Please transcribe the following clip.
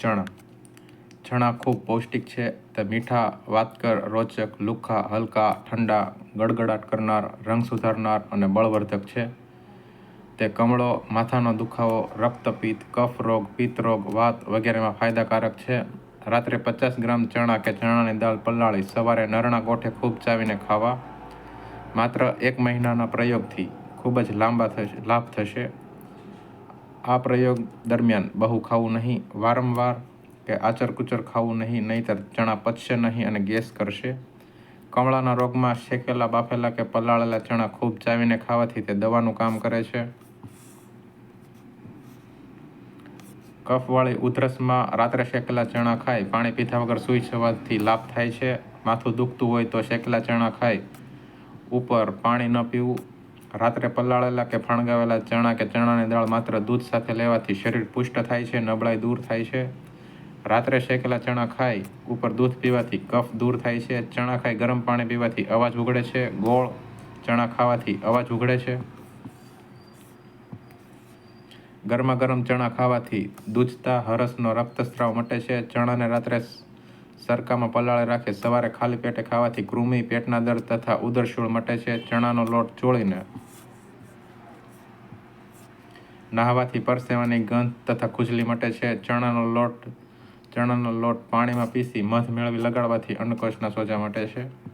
ચણા. ચણા ખૂબ પૌષ્ટિક છે. તે મીઠા, વાતકર, રોચક, લુખ્ખા, હલકા, ઠંડા, ગડગડાટ કરનાર, રંગ સુધારનાર અને બળવર્ધક છે. તે કમળો, માથાનો દુખાવો, રક્તપિત્ત, કફ રોગ, પિત્ત રોગ, વાત વગેરેમાં ફાયદાકારક છે. રાત્રે 50 ગ્રામ ચણા કે ચણાની દાળ પલાળી સવારે નરણા ગોઠે ખૂબ ચાવીને ખાવા. માત્ર 1 મહિનાના પ્રયોગથી ખૂબ જ લાભ થશે. આ પ્રયોગ દરમિયાન બહુ ખાવું નહીં, વારંવાર કે આચર-કુચર ખાવું નહીં, નહીંતર ચણા પચશે નહીં અને ગેસ કરશે. કમળાના રોગમાં શેકેલા, બાફેલા કે પલાળેલા ચણા ખૂબ ચાવીને ખાવાથી તે દવાનું કામ કરે છે. કફવાળી ઉધરસમાં રાત્રે શેકેલા ચણા ખાઈ પાણી પીધા વગર સૂઈ જવાથી લાભ થાય છે. માથું દુખતું હોય તો શેકેલા ચણા ખાઈ ઉપર પાણી ન પીવું. રાત્રે પલાળેલા કે ફણગાવેલા ચણા કે ચણાની દાળ માત્ર દૂધ સાથે લેવાથી શરીર પુષ્ટ થાય છે, નબળાઈ દૂર થાય છે. રાત્રે શેકેલા ચણા ખાઈ ઉપર દૂધ પીવાથી કફ દૂર થાય છે. ચણા ખાઈ ગરમ પાણી પીવાથી અવાજ ઉઘડે છે. ગોળ ચણા ખાવાથી અવાજ ઉઘડે છે. ગરમા ગરમ ચણા ખાવાથી દૂધતા હરસનો રક્તસ્રાવ મટે છે. ચણાને રાત્રે સરકામાં પલાળી રાખી સવારે ખાલી પેટે ખાવાથી કૃમિ, પેટના દર્દ તથા ઉદરશૂળ મટે છે. ચણાનો લોટ ચોળીને નહાવાથી પરસેવાની ગંધ તથા ખુજલી મટે છે. ચણાનો લોટ પાણીમાં પીસી મધ મેળવી લગાડવાથી અંડકોષના સોજા મટે છે.